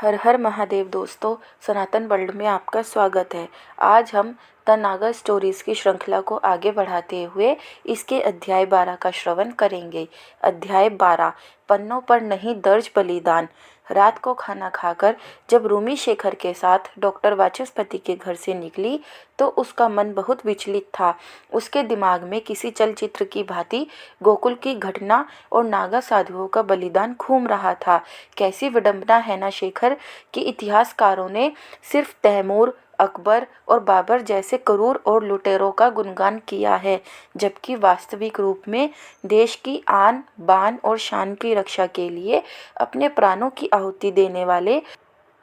हर हर महादेव दोस्तों, सनातन वर्ल्ड में आपका स्वागत है। आज हम द नागा स्टोरीज़ की श्रृंखला को आगे बढ़ाते हुए इसके अध्याय 12 का श्रवण करेंगे। अध्याय 12, पन्नों पर नहीं दर्ज बलिदान। रात को खाना खाकर जब रूमी शेखर के साथ डॉक्टर वाचस्पति के घर से निकली तो उसका मन बहुत विचलित था। उसके दिमाग में किसी चलचित्र की भांति गोकुल की घटना और नागा साधुओं का बलिदान घूम रहा था। कैसी विडंबना है ना शेखर कि इतिहासकारों ने सिर्फ तैमूर, अकबर और बाबर जैसे क्रूर और लुटेरों का गुणगान किया है, जबकि वास्तविक रूप में देश की आन बान और शान की रक्षा के लिए अपने प्राणों की आहुति देने वाले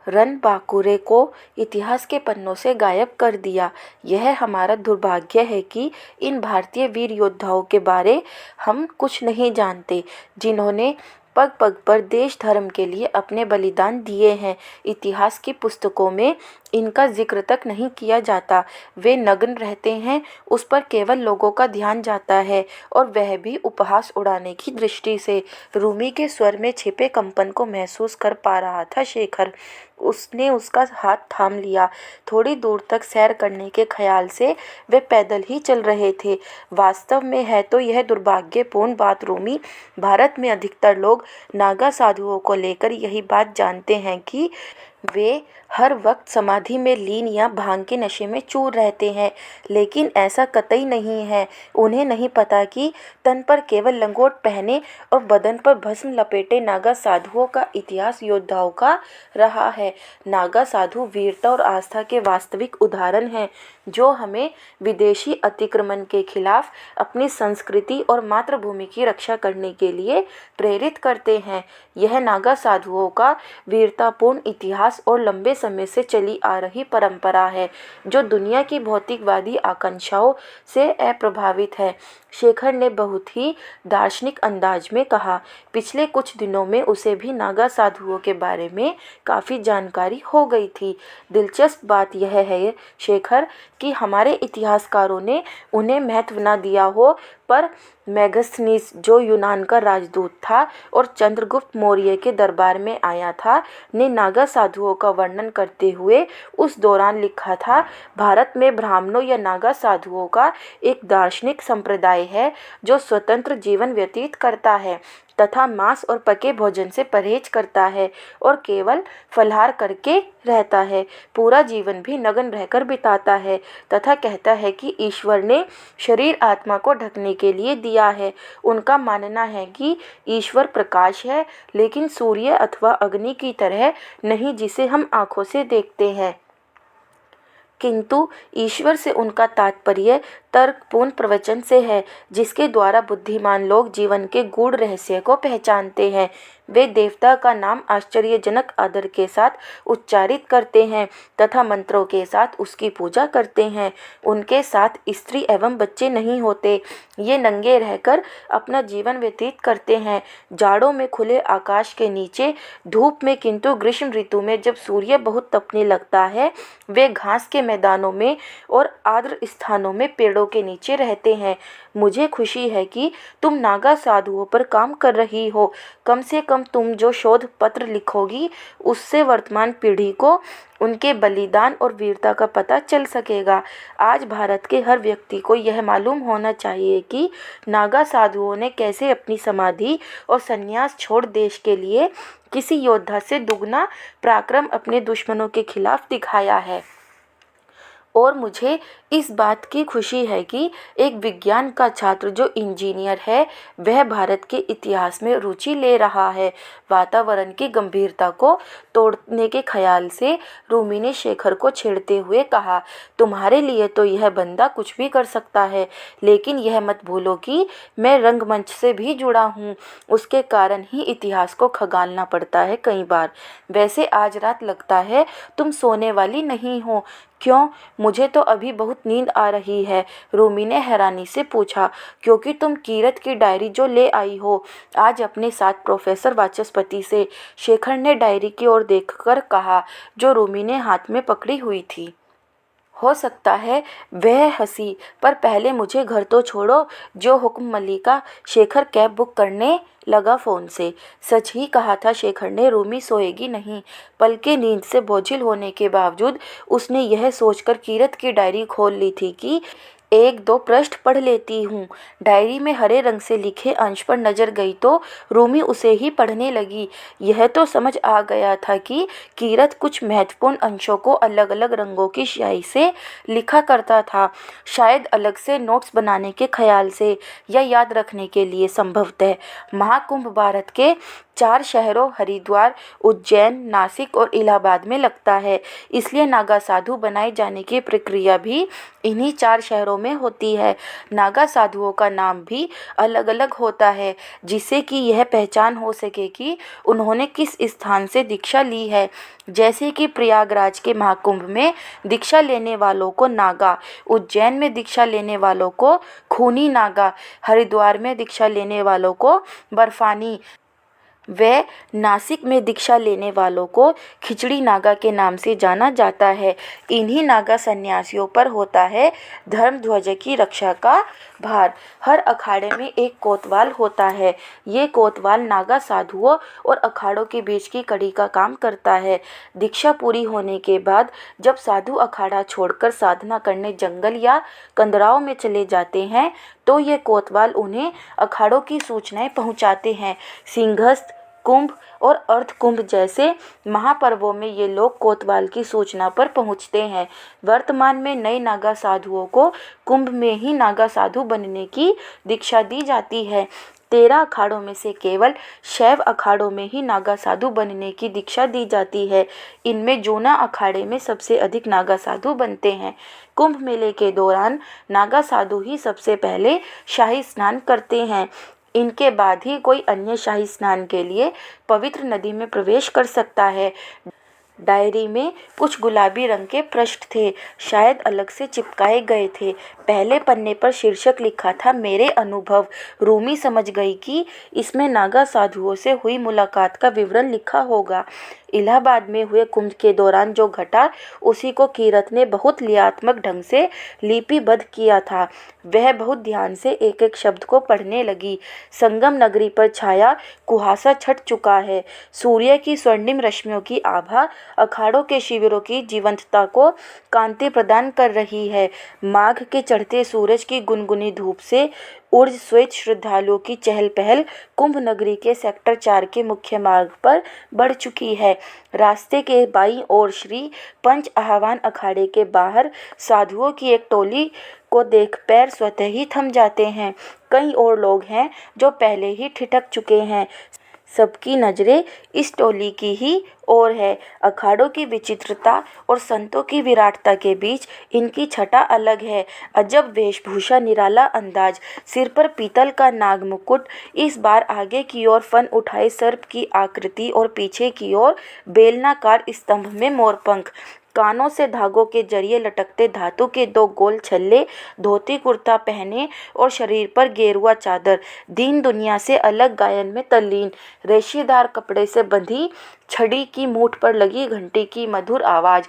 रणबांकुरे को इतिहास के पन्नों से गायब कर दिया। यह हमारा दुर्भाग्य है कि इन भारतीय वीर योद्धाओं के बारे हम कुछ नहीं जानते, जिन्होंने पग पग पर देश धर्म के लिए अपने बलिदान दिए हैं। इतिहास की पुस्तकों में इनका जिक्र तक नहीं किया जाता। वे नग्न रहते हैं, उस पर केवल लोगों का ध्यान जाता है, और वह भी उपहास उड़ाने की दृष्टि से। रूमी के स्वर में छिपे कंपन को महसूस कर पा रहा था शेखर। उसने उसका हाथ थाम लिया। थोड़ी दूर तक सैर करने के ख्याल से वे पैदल ही चल रहे थे। वास्तव में है तो यह दुर्भाग्यपूर्ण बात रूमी, भारत में अधिकतर लोग नागा साधुओं को लेकर यही बात जानते हैं कि वे हर वक्त समाधि में लीन या भांग के नशे में चूर रहते हैं, लेकिन ऐसा कतई नहीं है। उन्हें नहीं पता कि तन पर केवल लंगोट पहने और बदन पर भस्म लपेटे नागा साधुओं का इतिहास योद्धाओं का रहा है। नागा साधु वीरता और आस्था के वास्तविक उदाहरण हैं, जो हमें विदेशी अतिक्रमण के खिलाफ अपनी संस्कृति और मातृभूमि की रक्षा करने के लिए प्रेरित करते हैं। यह नागा साधुओं का वीरतापूर्ण इतिहास और लंबे समय से चली आ रही परंपरा है, जो दुनिया की भौतिकवादी आकांक्षाओं से अप्रभावित है। शेखर ने बहुत ही दार्शनिक अंदाज में कहा। पिछले कुछ दिनों में उसे भी नागा साधुओं के बारे में काफ़ी जानकारी हो गई थी। दिलचस्प बात यह है शेखर कि हमारे इतिहासकारों ने उन्हें महत्व न दिया हो, पर मेगस्थनीस, जो यूनान का राजदूत था और चंद्रगुप्त मौर्य के दरबार में आया था, ने नागा साधुओं का वर्णन करते हुए उस दौरान लिखा था, भारत में ब्राह्मणों या नागा साधुओं का एक दार्शनिक संप्रदाय है जो स्वतंत्र जीवन व्यतीत करता है तथा मांस और पके भोजन से परहेज करता है और केवल फलाहार करके रहता है। पूरा जीवन भी नग्न रहकर बिताता है तथा कहता है कि ईश्वर ने शरीर आत्मा को ढकने के लिए दिया है। उनका मानना है कि ईश्वर प्रकाश है, लेकिन सूर्य अथवा अग्नि की तरह नहीं जिसे हम आंखों से देखते हैं। किंतु ईश्वर से उनका तात्पर्य तर्कपूर्ण प्रवचन से है, जिसके द्वारा बुद्धिमान लोग जीवन के गूढ़ रहस्य को पहचानते हैं। वे देवता का नाम आश्चर्यजनक आदर के साथ उच्चारित करते हैं तथा मंत्रों के साथ उसकी पूजा करते हैं। उनके साथ स्त्री एवं बच्चे नहीं होते। ये नंगे रहकर अपना जीवन व्यतीत करते हैं, जाड़ों में खुले आकाश के नीचे, धूप में, किंतु ग्रीष्म ऋतु में जब सूर्य बहुत तपने लगता है, वे घास के मैदानों में और आर्द्र स्थानों में पेड़ों के नीचे रहते हैं। मुझे खुशी है कि तुम नागा साधुओं पर काम कर रही हो। कम से कम तुम जो शोध पत्र लिखोगी, उससे वर्तमान पीढ़ी को उनके बलिदान और वीरता का पता चल सकेगा। आज भारत के हर व्यक्ति को यह मालूम होना चाहिए कि नागा साधुओं ने कैसे अपनी समाधि और संन्यास छोड़ देश के लिए किसी योद्धा से दुगना पराक्रम अपने दुश्मनों के खिलाफ दिखाया है। और मुझे इस बात की खुशी है कि एक विज्ञान का छात्र जो इंजीनियर है, वह भारत के इतिहास में रुचि ले रहा है। वातावरण की गंभीरता को तोड़ने के ख्याल से रूमी ने शेखर को छेड़ते हुए कहा, तुम्हारे लिए तो यह बंदा कुछ भी कर सकता है, लेकिन यह मत भूलो कि मैं रंगमंच से भी जुड़ा हूँ। उसके कारण ही इतिहास को खंगालना पड़ता है कई बार। वैसे आज रात लगता है तुम सोने वाली नहीं हो। क्यों? मुझे तो अभी बहुत नींद आ रही है, रूमी ने हैरानी से पूछा। क्योंकि तुम कीरत की डायरी जो ले आई हो आज अपने साथ प्रोफेसर वाचस्पति से, शेखर ने डायरी की ओर देखकर कहा, जो रूमी ने हाथ में पकड़ी हुई थी। हो सकता है वह हंसी, पर पहले मुझे घर तो छोड़ो। जो हुक्म मल्लिका। शेखर कैब बुक करने लगा फ़ोन से। सच ही कहा था शेखर ने, रूमी सोएगी नहीं। पलकें नींद से बोझिल होने के बावजूद उसने यह सोचकर कीरत की डायरी खोल ली थी कि एक दो पृष्ठ पढ़ लेती हूँ। डायरी में हरे रंग से लिखे अंश पर नजर गई तो रूमी उसे ही पढ़ने लगी। यह तो समझ आ गया था कि कीरत कुछ महत्वपूर्ण अंशों को अलग अलग रंगों की स्याही से लिखा करता था, शायद अलग से नोट्स बनाने के ख्याल से या याद रखने के लिए। संभवतः महाकुंभ भारत के 4 शहरों हरिद्वार, उज्जैन, नासिक और इलाहाबाद में लगता है, इसलिए नागा साधु बनाए जाने की प्रक्रिया भी इन्हीं 4 शहरों में होती है। नागा साधुओं का नाम भी अलग अलग होता है, जिससे कि यह पहचान हो सके कि उन्होंने किस स्थान से दीक्षा ली है। जैसे कि प्रयागराज के महाकुंभ में दीक्षा लेने वालों को नागा, उज्जैन में दीक्षा लेने वालों को खूनी नागा, हरिद्वार में दीक्षा लेने वालों को बर्फानी व नासिक में दीक्षा लेने वालों को खिचड़ी नागा के नाम से जाना जाता है। इन्हीं नागा सन्यासियों पर होता है धर्म ध्वज की रक्षा का भार। हर अखाड़े में एक कोतवाल होता है। ये कोतवाल नागा साधुओं और अखाड़ों के बीच की कड़ी का काम करता है। दीक्षा पूरी होने के बाद जब साधु अखाड़ा छोड़कर साधना करने जंगल या कंदराओं में चले जाते हैं तो ये कोतवाल उन्हें अखाड़ों की सूचनाएं पहुंचाते हैं। सिंहस्थ, कुंभ और अर्ध कुंभ जैसे महापर्वों में ये लोग कोतवाल की सूचना पर पहुंचते हैं। वर्तमान में नए नागा साधुओं को कुंभ में ही नागा साधु बनने की दीक्षा दी जाती है। 13 अखाड़ों में से केवल शैव अखाड़ों में ही नागा साधु बनने की दीक्षा दी जाती है। इनमें जूना अखाड़े में सबसे अधिक नागा साधु बनते हैं। कुंभ मेले के दौरान नागा साधु ही सबसे पहले शाही स्नान करते हैं। इनके बाद ही कोई अन्य शाही स्नान के लिए पवित्र नदी में प्रवेश कर सकता है। डायरी में कुछ गुलाबी रंग के पृष्ठ थे, शायद अलग से चिपकाए गए थे। पहले पन्ने पर शीर्षक लिखा था, मेरे अनुभव। रूमी समझ गई कि इसमें नागा साधुओं से हुई मुलाकात का विवरण लिखा होगा। इलाहाबाद में हुए कुंभ के दौरान जो घटा उसी को कीरत ने बहुत लियात्मक ढंग से लिपिबद्ध किया था। वह बहुत ध्यान से एक एक शब्द को पढ़ने लगी। संगम नगरी पर छाया कुहासा छट चुका है। सूर्य की स्वर्णिम रश्मियों की आभा अखाड़ों के शिविरों की जीवंतता को कांति प्रदान कर रही है। माघ के चढ़ते सूरज की गुनगुनी धूप से ऊर्ज श्वेत श्रद्धालुओं की चहल पहल कुंभ नगरी के सेक्टर 4 के मुख्य मार्ग पर बढ़ चुकी है। रास्ते के बाईं ओर श्री पंच आह्वान अखाड़े के बाहर साधुओं की एक टोली को देख पैर स्वतः ही थम जाते हैं। कई और लोग हैं जो पहले ही ठिठक चुके हैं। सबकी नज़रें इस टोली की ही ओर है। अखाड़ों की विचित्रता और संतों की विराटता के बीच इनकी छटा अलग है। अजब वेशभूषा, निराला अंदाज, सिर पर पीतल का नाग मुकुट, इस बार आगे की ओर फन उठाए सर्प की आकृति और पीछे की ओर बेलनाकार स्तंभ में मोरपंख, कानों से धागों के जरिए लटकते धातु के 2 गोल छल्ले, धोती कुर्ता पहने और शरीर पर गेरुआ चादर, दीन दुनिया से अलग गायन में तल्लीन, रेशेदार कपड़े से बंधी छड़ी की मूठ पर लगी घंटी की मधुर आवाज़।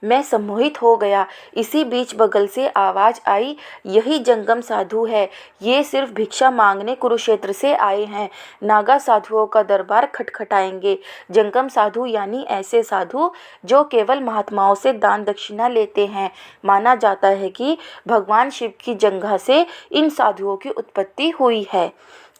मैं सम्मोहित हो गया। इसी बीच बगल से आवाज़ आई, यही जंगम साधु है। ये सिर्फ भिक्षा मांगने कुरुक्षेत्र से आए हैं। नागा साधुओं का दरबार खटखटाएंगे। जंगम साधु यानी ऐसे साधु जो केवल महात्माओं से दान दक्षिणा लेते हैं। माना जाता है कि भगवान शिव की जंघा से इन साधुओं की उत्पत्ति हुई है।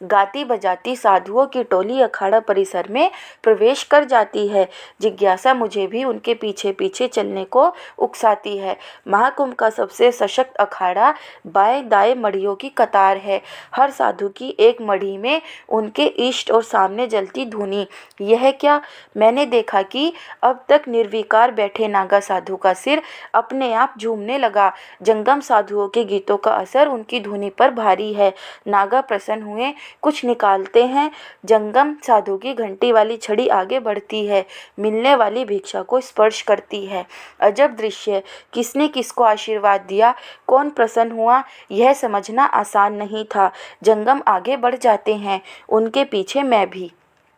गाती बजाती साधुओं की टोली अखाड़ा परिसर में प्रवेश कर जाती है। जिज्ञासा मुझे भी उनके पीछे पीछे चलने को उकसाती है। महाकुंभ का सबसे सशक्त अखाड़ा बाएं दाएं मड़ियों की कतार है। हर साधु की एक मड़ी में उनके इष्ट और सामने जलती धुनी। यह क्या? मैंने देखा कि अब तक निर्विकार बैठे नागा साधु का सिर अपने आप झूमने लगा। जंगम साधुओं के गीतों का असर उनकी धुनी पर भारी है। नागा प्रसन्न हुए कुछ निकालते हैं। जंगम साधु की घंटी वाली छड़ी आगे बढ़ती है, मिलने वाली भिक्षा को स्पर्श करती है। अजब दृश्य। किसने किसको आशीर्वाद दिया, कौन प्रसन्न हुआ, यह समझना आसान नहीं था। जंगम आगे बढ़ जाते हैं, उनके पीछे मैं भी।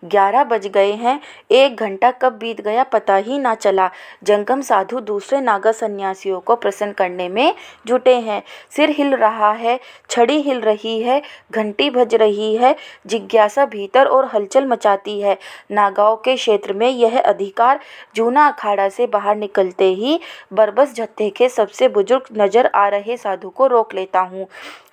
11 बज गए हैं। 1 घंटा कब बीत गया पता ही ना चला। जंगम साधु दूसरे नागा सन्यासियों को प्रसन्न करने में जुटे हैं। सिर हिल रहा है, छड़ी हिल रही है, घंटी बज रही है। जिज्ञासा भीतर और हलचल मचाती है। नागाओं के क्षेत्र में यह अधिकार। जूना अखाड़ा से बाहर निकलते ही बरबस जत्थे के सबसे बुजुर्ग नजर आ रहे साधु को रोक लेता हूँ।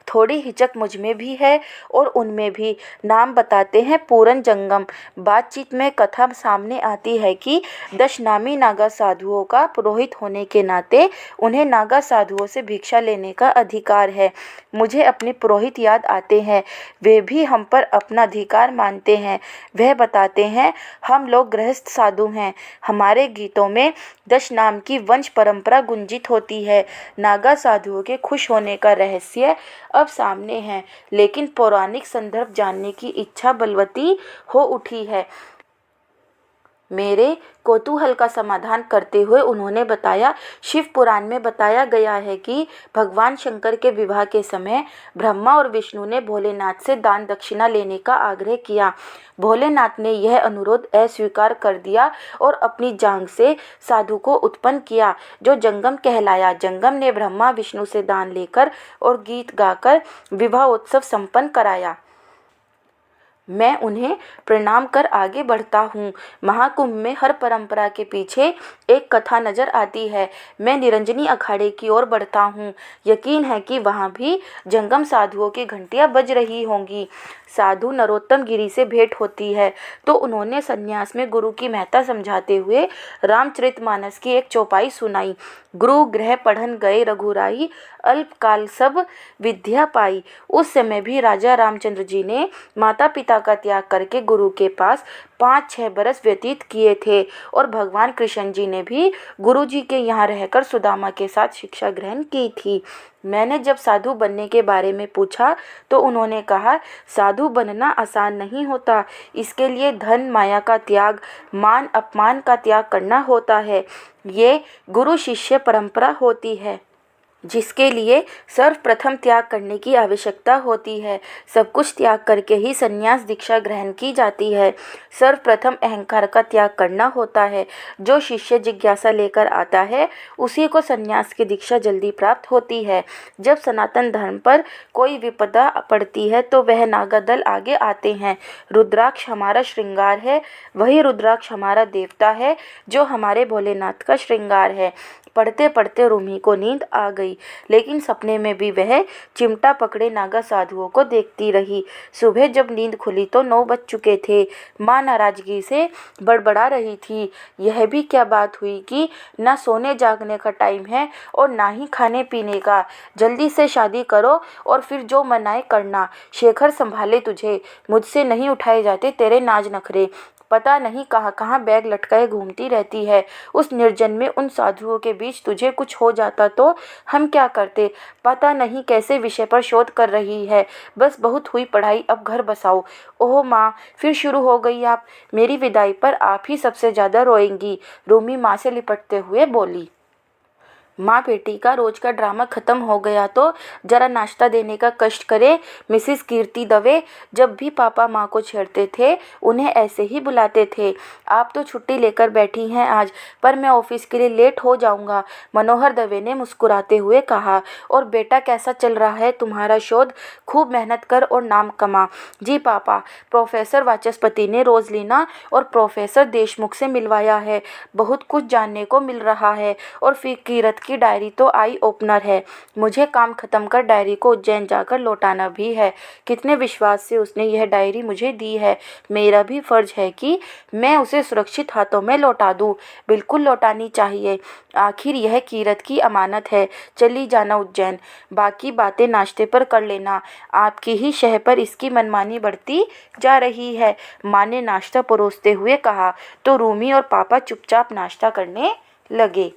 थोड़ी हिचक मुझ में भी है और उनमें भी। नाम बताते हैं पूरन जंगम। बातचीत में कथा सामने आती है कि 10 नामी नागा साधुओं का पुरोहित होने के नाते उन्हें नागा साधुओं से भिक्षा लेने का अधिकार है। मुझे अपने पुरोहित याद आते हैं। वे भी हम पर अपना अधिकार मानते हैं। वह बताते हैं, हम लोग गृहस्थ साधु हैं। हमारे गीतों में 10 नाम की वंश परंपरा गुंजित होती है। नागा साधुओं के खुश होने का रहस्य अब सामने है, लेकिन पौराणिक संदर्भ जानने की इच्छा बलवती हो उठी है। मेरे कौतूहल का समाधान करते हुए उन्होंने बताया, शिव पुराण में बताया गया है कि भगवान शंकर के विवाह के समय ब्रह्मा और विष्णु ने भोलेनाथ से दान दक्षिणा लेने का आग्रह किया। भोलेनाथ ने यह अनुरोध अस्वीकार कर दिया और अपनी जांघ से साधु को उत्पन्न किया, जो जंगम कहलाया। जंगम ने ब्रह्मा विष्णु से दान लेकर और गीत गाकर विवाह उत्सव संपन्न कराया। मैं उन्हें प्रणाम कर आगे बढ़ता हूँ। महाकुंभ में हर परंपरा के पीछे एक कथा नजर आती है। मैं निरंजनी अखाड़े की ओर बढ़ता हूँ। यकीन है कि वहाँ भी जंगम साधुओं की घंटियाँ बज रही होंगी। साधु नरोत्तम गिरी से भेंट होती है तो उन्होंने सन्यास में गुरु की महत्ता समझाते हुए रामचरितमानस की एक चौपाई सुनाई। गुरु गृह पढ़न गए रघुराई, अल्पकाल सब विद्या पाई। उस समय भी राजा रामचंद्र जी ने माता पिता का त्याग करके गुरु के पास 5-6 बरस व्यतीत किए थे और भगवान कृष्ण जी ने भी गुरु जी के यहाँ रहकर सुदामा के साथ शिक्षा ग्रहण की थी। मैंने जब साधु बनने के बारे में पूछा तो उन्होंने कहा, साधु बनना आसान नहीं होता। इसके लिए धन माया का त्याग, मान अपमान का त्याग करना होता है। ये गुरु शिष्य परंपरा होती है जिसके लिए सर्वप्रथम त्याग करने की आवश्यकता होती है। सब कुछ त्याग करके ही संन्यास दीक्षा ग्रहण की जाती है। सर्वप्रथम अहंकार का त्याग करना होता है। जो शिष्य जिज्ञासा लेकर आता है उसी को संन्यास की दीक्षा जल्दी प्राप्त होती है। जब सनातन धर्म पर कोई विपदा पड़ती है तो वह नागा दल आगे आते हैं। रुद्राक्ष हमारा श्रृंगार है, वही रुद्राक्ष हमारा देवता है जो हमारे भोलेनाथ का श्रृंगार है। पढ़ते पढ़ते रूमी को नींद आ गई, लेकिन सपने में भी वह चिमटा पकड़े नागा साधुओं को देखती रही। सुबह जब नींद खुली तो 9 बज चुके थे। माँ नाराजगी से बड़बड़ा रही थी। यह भी क्या बात हुई कि ना सोने जागने का टाइम है और ना ही खाने पीने का। जल्दी से शादी करो और फिर जो मन आए करना। शेखर संभाले तुझे, मुझसे नहीं उठाए जाते तेरे नाज नखरे। पता नहीं कहाँ कहाँ बैग लटकाए घूमती रहती है। उस निर्जन में उन साधुओं के बीच तुझे कुछ हो जाता तो हम क्या करते। पता नहीं कैसे विषय पर शोध कर रही है। बस बहुत हुई पढ़ाई, अब घर बसाओ। ओह माँ, फिर शुरू हो गई आप। मेरी विदाई पर आप ही सबसे ज़्यादा रोएंगी, रूमी माँ से लिपटते हुए बोली। माँ बेटी का रोज का ड्रामा खत्म हो गया तो जरा नाश्ता देने का कष्ट करे। मिसिस कीर्ति दवे जब भी पापा माँ को छेड़ते थे उन्हें ऐसे ही बुलाते थे। आप तो छुट्टी लेकर बैठी हैं आज, पर मैं ऑफिस के लिए लेट हो जाऊंगा, मनोहर दवे ने मुस्कुराते हुए कहा। और बेटा कैसा चल रहा है तुम्हारा शोध? खूब मेहनत कर और नाम कमा। जी पापा, प्रोफेसर वाचस्पति ने रोजलीना और प्रोफेसर देशमुख से मिलवाया है। बहुत कुछ जानने को मिल रहा है और फिर कीरत की डायरी तो आई ओपनर है। मुझे काम खत्म कर डायरी को उज्जैन जाकर लौटाना भी है। कितने विश्वास से उसने यह डायरी मुझे दी है। मेरा भी फर्ज है कि मैं उसे सुरक्षित हाथों में लौटा दूं। बिल्कुल लौटानी चाहिए, आखिर यह कीरत की अमानत है। चली जाना उज्जैन, बाकी बातें नाश्ते पर कर लेना। आपकी ही शह पर इसकी मनमानी बढ़ती जा रही है, माँ ने नाश्ता परोसते हुए कहा। तो रूमी और पापा चुपचाप नाश्ता करने लगे।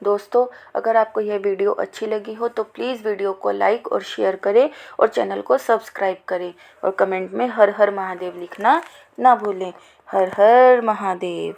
दोस्तों, अगर आपको यह वीडियो अच्छी लगी हो तो प्लीज़ वीडियो को लाइक और शेयर करें और चैनल को सब्सक्राइब करें और कमेंट में हर हर महादेव लिखना ना भूलें। हर हर महादेव।